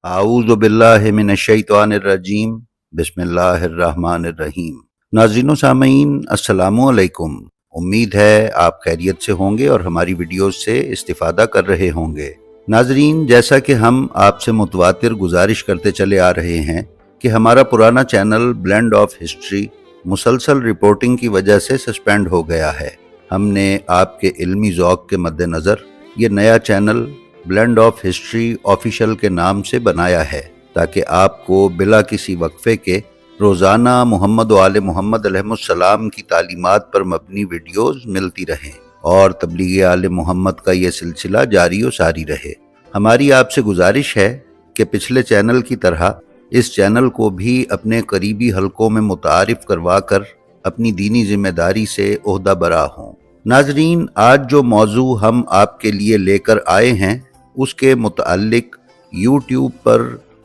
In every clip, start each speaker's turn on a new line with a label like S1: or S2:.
S1: आऊज़ु बिल्लाहि मिनश्शैतानिर्रजीम बिस्मिल्लाहिर्रहमानिर्रहीम। नाज़रीन व सामीन अस्सलामु अलैकुम। उम्मीद है आप खैरियत से होंगे और हमारी वीडियोस से इस्तिफ़ादा कर रहे होंगे। नाज़रीन, जैसा कि हम आपसे मुतवातिर गुजारिश करते चले आ रहे हैं कि हमारा पुराना चैनल ब्लेंड ऑफ हिस्ट्री मुसलसल रिपोर्टिंग की वजह से सस्पेंड हो गया है। हमने आपके इल्मी ज़ौक़ के मद्देनज़र ये नया channel blend of history official के नाम से बनाया है ताकि आपको बिला किसी वक्फे के रोज़ाना मोहम्मद व आले मोहम्मद अलैहिस्सलाम की तालीमात पर मबनी वीडियोस मिलती रहें और तबलीग आले मोहम्मद का ये सिलसिला जारी व सारी रहे। हमारी आपसे गुजारिश है कि पिछले चैनल की तरह इस चैनल को भी अपने करीबी हलकों में मुतारिफ करवा कर अपनी दीनी जिम्मेदारी से ओहदा बरा हों। नाजरीन, आज जो मौजू हम आपके लिए लेकर आए हैं उसके मुताल्लिक यूट्यूब पर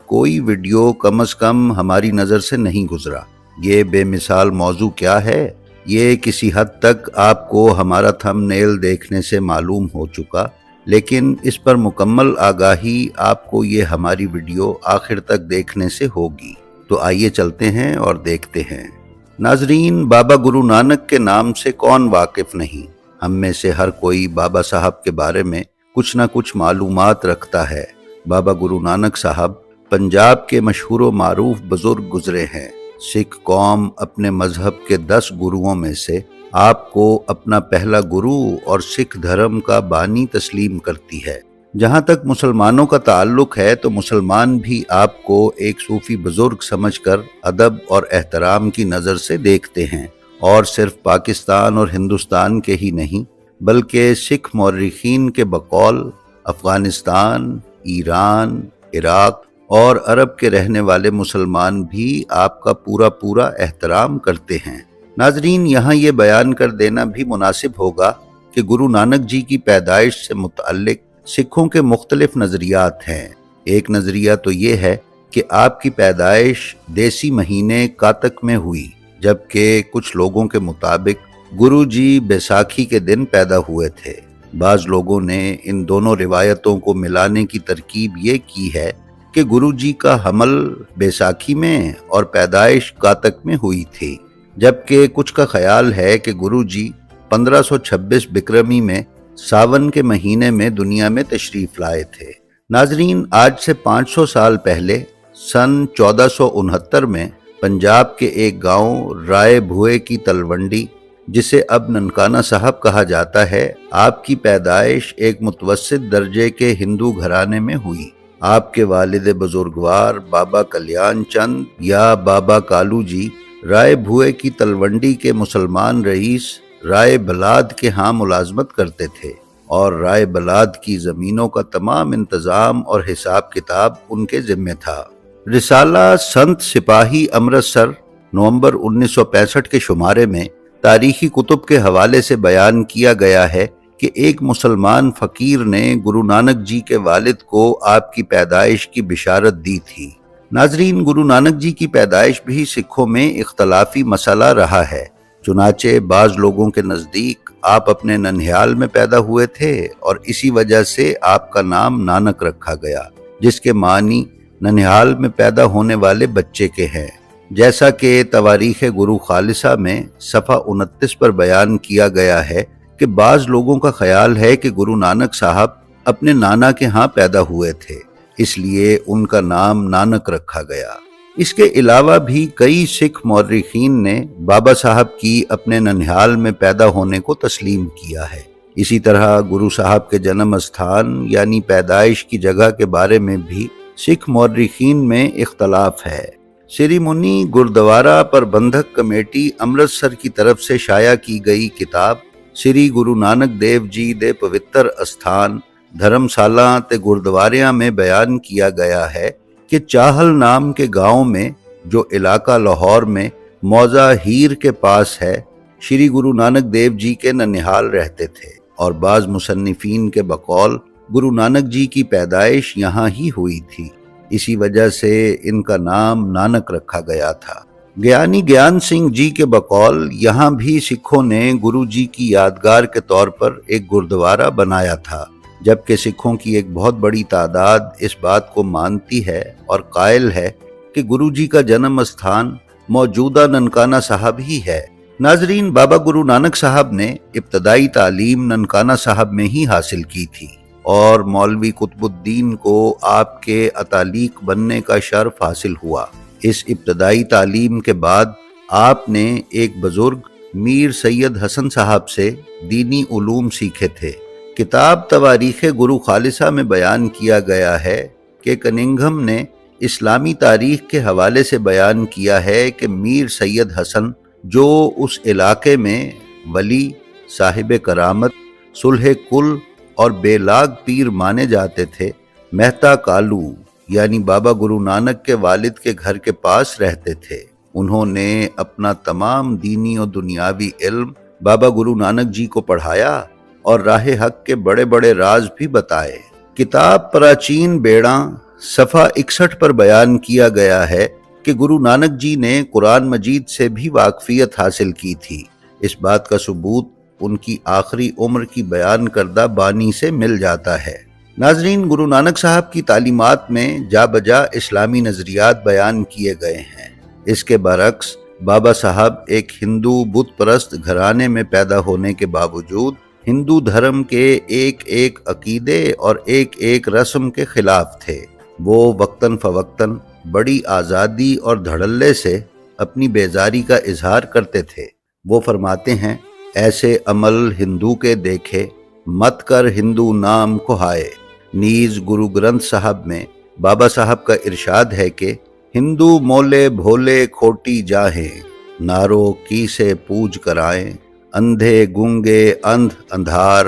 S1: कोई वीडियो कम अज़ कम हमारी नज़र से नहीं गुजरा। ये बेमिसाल मौजू क्या है, ये किसी हद तक आपको हमारा थंबनेल देखने से मालूम हो चुका, लेकिन इस पर मुकम्मल आगाही आपको ये हमारी वीडियो आखिर तक देखने से होगी। तो आइए चलते हैं और देखते हैं। नाजरीन, बाबा गुरु नानक के नाम से कौन वाकिफ़ नहीं। हम में से हर कोई बाबा साहब के बारे में कुछ न कुछ मालूमात रखता है। बाबा गुरु नानक साहब पंजाब के मशहूर व मारूफ बुजुर्ग गुजरे हैं। सिख कौम अपने मजहब के 10 गुरुओं में से आपको अपना पहला गुरु और सिख धर्म का बानी तस्लीम करती है। जहाँ तक मुसलमानों का ताल्लुक है तो मुसलमान भी आपको एक सूफी बुजुर्ग समझकर अदब और एहतराम की नज़र से देखते हैं, और सिर्फ पाकिस्तान और हिंदुस्तान के ही नहीं बल्कि सिख मौर्रिखीन के बकौल अफ़गानिस्तान, ईरान, इराक और अरब के रहने वाले मुसलमान भी आपका पूरा पूरा एहतराम करते हैं। नाजरीन, यहाँ ये बयान कर देना भी मुनासिब होगा कि गुरु नानक जी की पैदाइश से मुतअल्लिक सिखों के मुख्तलिफ नज़रियात हैं। एक नज़रिया तो ये है कि आपकी पैदाइश देसी महीने कातक में हुई, जबकि कुछ लोगों के मुताबिक गुरु जी बैसाखी के दिन पैदा हुए थे। बाज़ लोगों ने इन दोनों रिवायतों को मिलाने की तरकीब ये की है कि गुरु जी का हमल बैसाखी में और पैदाइश कातक में हुई थी, जबकि कुछ का ख्याल है कि गुरु जी 1526 बिक्रमी में सावन के महीने में दुनिया में तशरीफ़ लाए थे। नाजरीन, आज से 500 साल पहले सन 1469 में पंजाब के एक गांव राय भुए की तलवंडी, जिसे अब ननकाना साहब कहा जाता है, आपकी पैदाइश एक मुतवस्सित दर्जे के हिंदू घराने में हुई। आपके वालिद बुजुर्गवार बाबा कल्याण चंद या बाबा कालू जी राय भुए की तलवंडी के मुसलमान रईस राय बलाद के यहाँ मुलाजमत करते थे, और राय बलाद की ज़मीनों का तमाम इंतज़ाम और हिसाब किताब उनके ज़िम्मे था। रिसाला संत सिपाही अमृतसर नवंबर 1965 के शुमारे में तारीखी कुतुब के हवाले से बयान किया गया है कि एक मुसलमान फ़कीर ने गुरु नानक जी के वालिद को आपकी पैदाइश की बिशारत दी थी। नाजरीन, गुरु नानक जी की पैदाइश भी सिखों में इख्तलाफी मसला रहा है। चुनाचे बाज़ लोगों के नज़दीक आप अपने ननिहाल में पैदा हुए थे और इसी वजह से आपका नाम नानक रखा गया, जिसके मानी ननिहाल में पैदा होने वाले बच्चे के हैं। जैसा कि तवारीख़ गुरु खालिसा में सफ़ा 29 पर बयान किया गया है कि बाज़ लोगों का ख्याल है कि गुरु नानक साहब अपने नाना के यहाँ पैदा हुए थे, इसलिए उनका नाम नानक रखा गया। इसके अलावा भी कई सिख मौर्रिखीन ने बाबा साहब की अपने ननिहाल में पैदा होने को तस्लीम किया है। इसी तरह गुरु साहब के जन्म स्थान यानी पैदाइश की जगह के बारे में भी सिख मौर्रिखीन में इख्तलाफ है। श्री मुनि गुरुद्वारा प्रबंधक कमेटी अमृतसर की तरफ से शाया की गई किताब श्री गुरु नानक देव जी दे पवित्र अस्थान धर्मशाला ते गुरुद्वारियां में बयान किया गया है कि चाहल नाम के गांव में, जो इलाका लाहौर में मौजा हीर के पास है, श्री गुरु नानक देव जी के ननिहाल रहते थे, और बाज़ मुसन्निफीन के बकौल गुरु नानक जी की पैदाइश यहाँ ही हुई थी। इसी वजह से इनका नाम नानक रखा गया था। ज्ञानी ज्ञान सिंह जी के बकौल यहाँ भी सिखों ने गुरु जी की यादगार के तौर पर एक गुरुद्वारा बनाया था, جبکہ سکھوں کی ایک بہت بڑی تعداد اس بات کو مانتی ہے اور قائل ہے کہ گرو جی کا جنم استھان موجودہ ننکانہ صاحب ہی ہے۔ ناظرین، بابا گرو نانک صاحب نے ابتدائی تعلیم ننکانہ صاحب میں ہی حاصل کی تھی اور مولوی قطب الدین کو آپ کے اتالیق بننے کا شرف حاصل ہوا۔ اس ابتدائی تعلیم کے بعد آپ نے ایک بزرگ میر سید حسن صاحب سے دینی علوم سیکھے تھے۔ کتاب تواریخ گرو خالصہ میں بیان کیا گیا ہے کہ کننگھم نے اسلامی تاریخ کے حوالے سے بیان کیا ہے کہ میر سید حسن جو اس علاقے میں ولی، صاحب کرامت، صلح کل اور بے لاگ پیر مانے جاتے تھے، مہتا کالو یعنی بابا گرو نانک کے والد کے گھر کے پاس رہتے تھے۔ انہوں نے اپنا تمام دینی اور دنیاوی علم بابا گرو نانک جی کو پڑھایا اور راہ حق کے بڑے بڑے راز بھی بتائے۔ کتاب پراچین بیڑاں صفحہ 61 پر بیان کیا گیا ہے کہ گرو نانک جی نے قرآن مجید سے بھی واقفیت حاصل کی تھی۔ اس بات کا ثبوت ان کی آخری عمر کی بیان کردہ بانی سے مل جاتا ہے۔ ناظرین، گرو نانک صاحب کی تعلیمات میں جا بجا اسلامی نظریات بیان کیے گئے ہیں۔ اس کے برعکس بابا صاحب ایک ہندو بت پرست گھرانے میں پیدا ہونے کے باوجود ہندو دھرم کے ایک ایک عقیدے اور ایک ایک رسم کے خلاف تھے۔ وہ وقتاً فوقتاً بڑی آزادی اور دھڑلے سے اپنی بیزاری کا اظہار کرتے تھے۔ وہ فرماتے ہیں، ایسے عمل ہندو کے دیکھے، مت کر ہندو نام کو ہائے۔ نیز گرو گرنتھ صاحب میں بابا صاحب کا ارشاد ہے کہ ہندو مولے بھولے کھوٹی جاہیں، نارو کی سے پوج کرائیں، اندھے گونگے اندھ اندھار،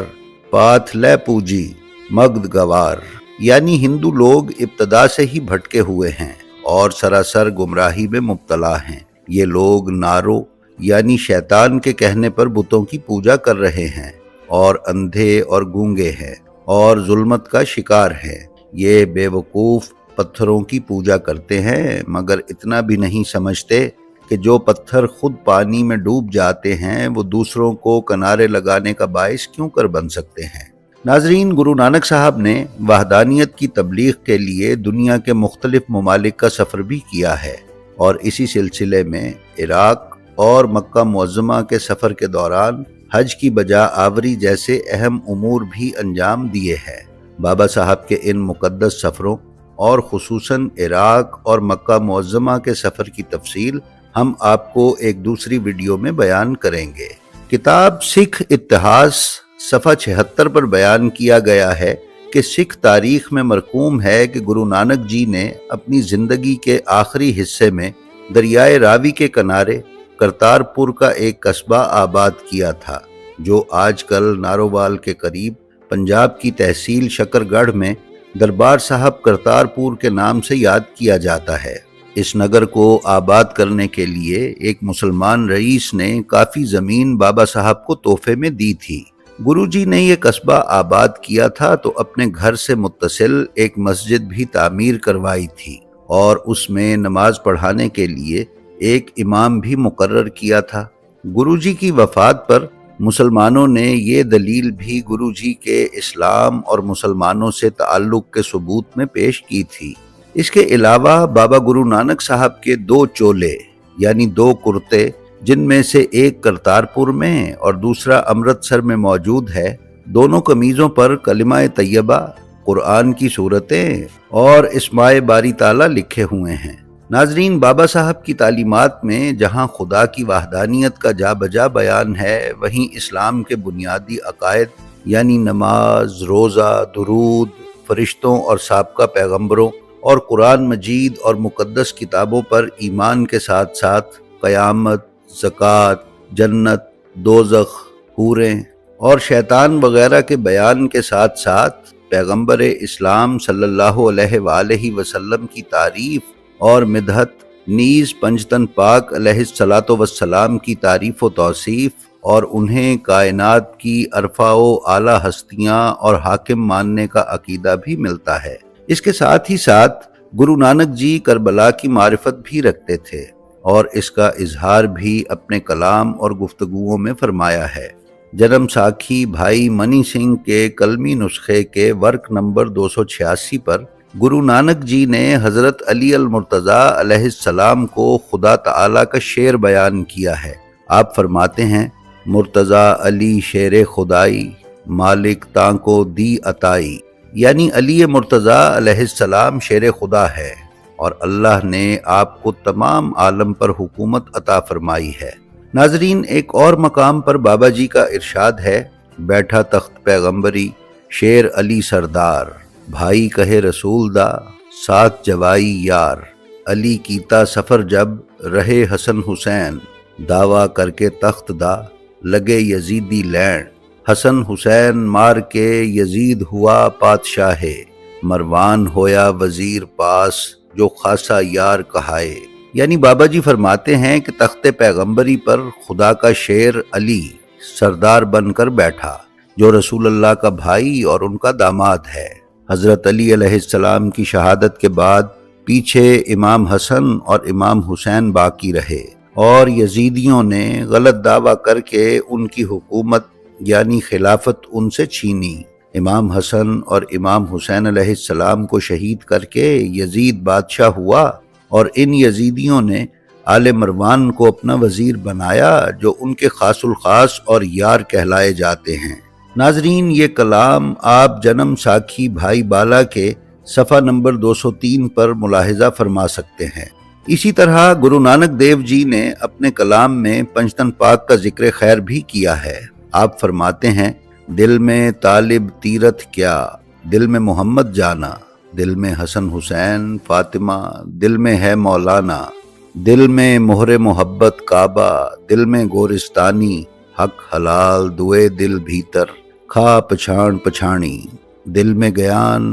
S1: پاتھ لے پوجی مگدھ گوار۔ یعنی ہندو لوگ ابتدا سے ہی بھٹکے ہوئے ہیں اور سراسر گمراہی میں مبتلا ہیں۔ یہ لوگ نارو یعنی شیطان کے کہنے پر بتوں کی پوجا کر رہے ہیں اور اندھے اور گونگے ہیں اور ظلمت کا شکار ہیں۔ یہ بے وقوف پتھروں کی پوجا کرتے ہیں، مگر اتنا بھی نہیں سمجھتے کہ جو پتھر خود پانی میں ڈوب جاتے ہیں وہ دوسروں کو کنارے لگانے کا باعث کیوں کر بن سکتے ہیں۔ ناظرین، گرو نانک صاحب نے وحدانیت کی تبلیغ کے لیے دنیا کے مختلف ممالک کا سفر بھی کیا ہے اور اسی سلسلے میں عراق اور مکہ معظمہ کے سفر کے دوران حج کی بجا آوری جیسے اہم امور بھی انجام دیے ہیں۔ بابا صاحب کے ان مقدس سفروں اور خصوصاً عراق اور مکہ معظمہ کے سفر کی تفصیل ہم آپ کو ایک دوسری ویڈیو میں بیان کریں گے۔ کتاب سکھ اتہاس صفحہ 76 پر بیان کیا گیا ہے کہ سکھ تاریخ میں مرقوم ہے کہ گرو نانک جی نے اپنی زندگی کے آخری حصے میں دریائے راوی کے کنارے کرتارپور کا ایک قصبہ آباد کیا تھا، جو آج کل نارووال کے قریب پنجاب کی تحصیل شکر گڑھ میں دربار صاحب کرتارپور کے نام سے یاد کیا جاتا ہے۔ اس نگر کو آباد کرنے کے لیے ایک مسلمان رئیس نے کافی زمین بابا صاحب کو تحفے میں دی تھی۔ گرو جی نے یہ قصبہ آباد کیا تھا تو اپنے گھر سے متصل ایک مسجد بھی تعمیر کروائی تھی اور اس میں نماز پڑھانے کے لیے ایک امام بھی مقرر کیا تھا۔ گرو جی کی وفات پر مسلمانوں نے یہ دلیل بھی گرو جی کے اسلام اور مسلمانوں سے تعلق کے ثبوت میں پیش کی تھی۔ اس کے علاوہ بابا گرو نانک صاحب کے 2 چولے یعنی 2 کرتے، جن میں سے ایک کرتارپور میں اور دوسرا امرتسر میں موجود ہے، دونوں قمیضوں پر کلمہ طیبہ، قرآن کی صورتیں اور اسماء باری تعالیٰ لکھے ہوئے ہیں۔ ناظرین، بابا صاحب کی تعلیمات میں جہاں خدا کی وحدانیت کا جا بجا بیان ہے، وہیں اسلام کے بنیادی عقائد یعنی نماز، روزہ، درود، فرشتوں اور سابقہ پیغمبروں اور قرآن مجید اور مقدس کتابوں پر ایمان کے ساتھ ساتھ قیامت، زکوٰۃ، جنت، دوزخ، حوریں اور شیطان وغیرہ کے بیان کے ساتھ ساتھ پیغمبر اسلام صلی اللہ علیہ وآلہ وسلم کی تعریف اور مدحت، نیز پنجتن پاک علیہ الصلاۃ والسلام کی تعریف و توصیف اور انہیں کائنات کی ارفع و اعلیٰ ہستیاں اور حاکم ماننے کا عقیدہ بھی ملتا ہے۔ اس کے ساتھ ہی ساتھ گرو نانک جی کربلا کی معرفت بھی رکھتے تھے اور اس کا اظہار بھی اپنے کلام اور گفتگوؤں میں فرمایا ہے۔ जन्म साखी भाई मनी सिंह के कलमी नुस्खे के वर्क नंबर 286 पर गुरु नानक जी ने हजरत अली अल मुर्तज़ा अलैहिस्सलाम को खुदा ताला का शेर बयान किया है। आप फरमाते हैं, मुर्तज़ा अली शेर खुदाई, मालिक तांको दी अताई। यानी अली मुर्तज़ा अलैहिस्सलाम शेर खुदा है और अल्लाह ने आपको तमाम आलम पर हुकूमत अता फरमाई है। नाजरीन, एक और मकाम पर बाबा जी का इरशाद है, बैठा तख्त पैगंबरी शेर अली सरदार, भाई कहे रसूल दा साथ जवाई यार, अली कीता सफर जब रहे हसन हुसैन, दावा करके तख्त दा लगे यजीदी लैंड, हसन हुसैन मार के यजीद हुआ पातशाहे, मरवान होया वजीर पास जो खासा यार कहाए। यानी बाबा जी फरमाते हैं कि तख्ते पैगंबरी पर खुदा का शेर अली सरदार बनकर बैठा, जो रसूल अल्लाह का भाई और उनका दामाद है। हजरत अली अलैहिस्सलाम की शहादत के बाद पीछे इमाम हसन और इमाम हुसैन बाकी रहे और यजीदियों ने गलत दावा करके उनकी हुकूमत यानी खिलाफत उनसे छीनी। इमाम हसन और इमाम हुसैन अलैहिस्सलाम को शहीद करके यजीद बादशाह हुआ और इन यजीदियों ने आले मरवान को अपना वजीर बनाया, जो उनके खासुल खास और यार कहलाए जाते हैं। नाजरीन, ये कलाम आप जन्म साखी भाई बाला के सफ़ा नंबर 203 पर मुलाहिजा फरमा सकते हैं। इसी तरह गुरु नानक देव जी ने अपने कलाम में पंचतन पाक का जिक्र खैर भी किया है। आप फरमाते हैं, दिल में तालिब तीरथ क्या, दिल में मोहम्मद जाना, दिल में हसन हुसैन फातिमा, दिल में है मौलाना, दिल में मोहरे मोहब्बत काबा, दिल में गोरिस्तानी, हक हलाल दुए दिल भीतर, खा पछाण पछाणी, दिल में गयान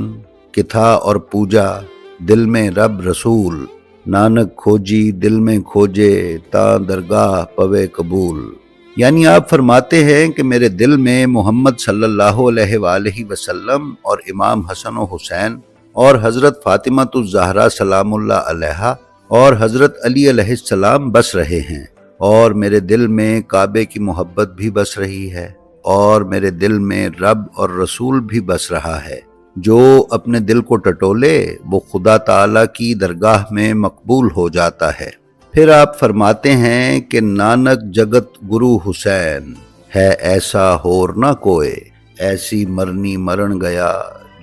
S1: किथा और पूजा, दिल में रब रसूल, नानक खोजी दिल में खोजे ता दरगाह पवे कबूल। यानी आप फरमाते हैं कि मेरे दिल में मोहम्मद सल्लल्लाहु अलैहि वसल्लम और इमाम हसन और हुसैन और हज़रत फातिमातुज़ ज़हरा सलामुल्लाह अलैहा और हज़रत अली अलैहिस्सलाम बस रहे हैं, और मेरे दिल में काबे की मोहब्बत भी बस रही है, और मेरे दिल में रब और रसूल भी बस रहा है। जो अपने दिल को टटोले वो खुदा ताला की दरगाह में मकबूल हो जाता है। फिर आप फरमाते हैं कि नानक जगत गुरु हुसैन है, ऐसा होर ना कोए, ऐसी मरनी मरण गया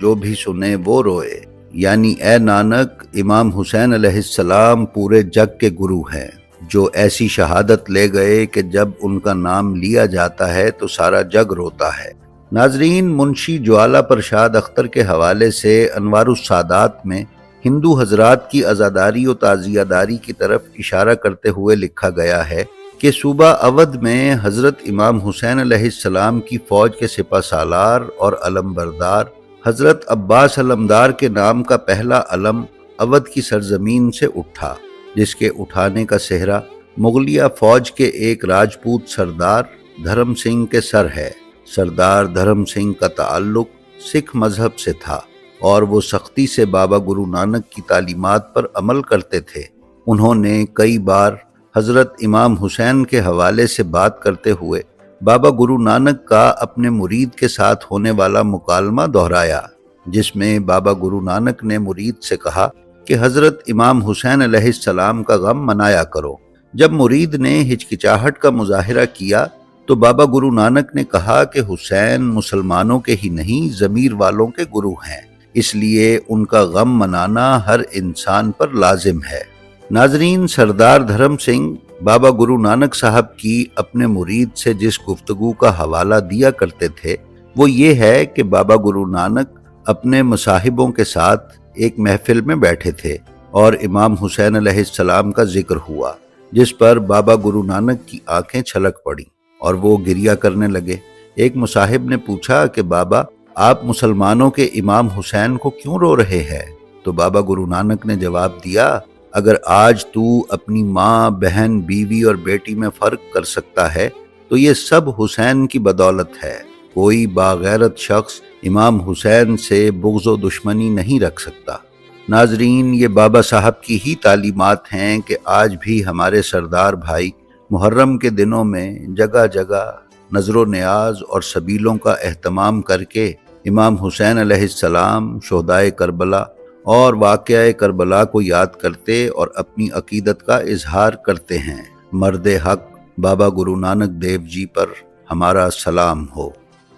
S1: जो भी सुने वो रोए। यानी ए नानक, इमाम हुसैन अलैहिस्सलाम पूरे जग के गुरु हैं, जो ऐसी शहादत ले गए कि जब उनका नाम लिया जाता है तो सारा जग रोता है। नाजरीन, मुंशी ज्वाला प्रसाद अख्तर के हवाले से अनवारुस सादात में हिंदू हजरात की अज़ादारी और ताज़ियादारी की तरफ इशारा करते हुए लिखा गया है कि सूबा अवध में हज़रत इमाम हुसैन अलैहिस्सलाम की फ़ौज के सिपा सालार और अलमबरदार हज़रत अब्बास अलमदार के नाम का पहला अलम अवध की सरजमीन से उठा, जिसके उठाने का सेहरा मुगलिया फ़ौज के एक राजपूत सरदार धर्म सिंह के सर है। सरदार धर्म सिंह का ताल्लुक सिख मजहब से था और वो सख्ती से बाबा गुरु नानक की तालीमात पर अमल करते थे। उन्होंने कई बार हज़रत इमाम हुसैन के हवाले से बात करते हुए बाबा गुरु नानक का अपने मुरीद के साथ होने वाला मुकालमा दोहराया, जिसमें बाबा गुरु नानक ने मुरीद से कहा कि हज़रत इमाम हुसैन अलैहिस्सलाम का गम मनाया करो। जब मुरीद ने हिचकिचाहट का मुजाहिरा किया तो बाबा गुरु नानक ने कहा कि हुसैन मुसलमानों के ही नहीं ज़मीर वालों के गुरु हैं, इसलिए उनका गम मनाना हर इंसान पर लाजिम है। नाजरीन, सरदार धर्म सिंह बाबा गुरु नानक साहब की अपने मुरीद से जिस गुफ्तगू का हवाला दिया करते थे वो ये है कि बाबा गुरु नानक अपने मुसाहिबों के साथ एक महफिल में बैठे थे और इमाम हुसैन अलैहिस्सलाम का जिक्र हुआ, जिस पर बाबा गुरु नानक की आंखें छलक पड़ी और वो गिरिया करने लगे। एक मुसाहिब ने पूछा कि बाबा, आप मुसलमानों के इमाम हुसैन को क्यों रो रहे हैं? तो बाबा गुरु नानक ने जवाब दिया, अगर आज तू अपनी माँ, बहन, बीवी और बेटी में फ़र्क कर सकता है तो ये सब हुसैन की बदौलत है। कोई बागैरत शख्स इमाम हुसैन से बुग़्ज़ व दुश्मनी नहीं रख सकता। नाजरीन, ये बाबा साहब की ही तालीमात हैं कि आज भी हमारे सरदार भाई मुहर्रम के दिनों में जगह जगह नज़र व नियाज और सबीलों का एहतमाम करके इमाम हुसैन अलैहिस्सलाम, शोहदाए करबला और वाक़या करबला को याद करते और अपनी अकीदत का इजहार करते हैं। मर्द हक बाबा गुरु नानक देव जी पर हमारा सलाम हो।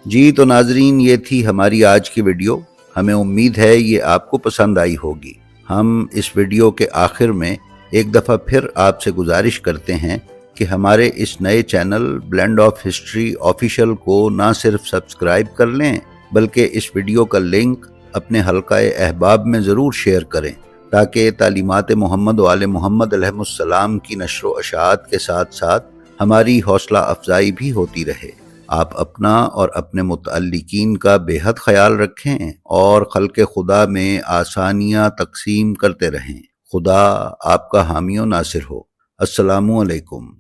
S1: जी तो नाजरीन, ये थी हमारी आज की वीडियो। हमें उम्मीद है ये आपको पसंद आई होगी। हम इस वीडियो के आखिर में एक दफ़ा फिर आपसे गुजारिश करते हैं कि हमारे इस नए channel blend of history official को ना सिर्फ सब्सक्राइब कर लें, बल्कि इस वीडियो का लिंक अपने हल्काए अहबाब में ज़रूर शेयर करें, ताकि तालीमात मोहम्मद व आले मोहम्मद अलैहिस्सलाम की नश्र व अशाअत के साथ साथ हमारी हौसला अफजाई भी होती रहे। आप अपना और अपने मुतअल्लिकीन का बेहद ख्याल रखें और खल्क़े खुदा में आसानियाँ तकसीम करते रहें। खुदा आपका हामी व नासिर हो। अस्सलामु अलैकुम।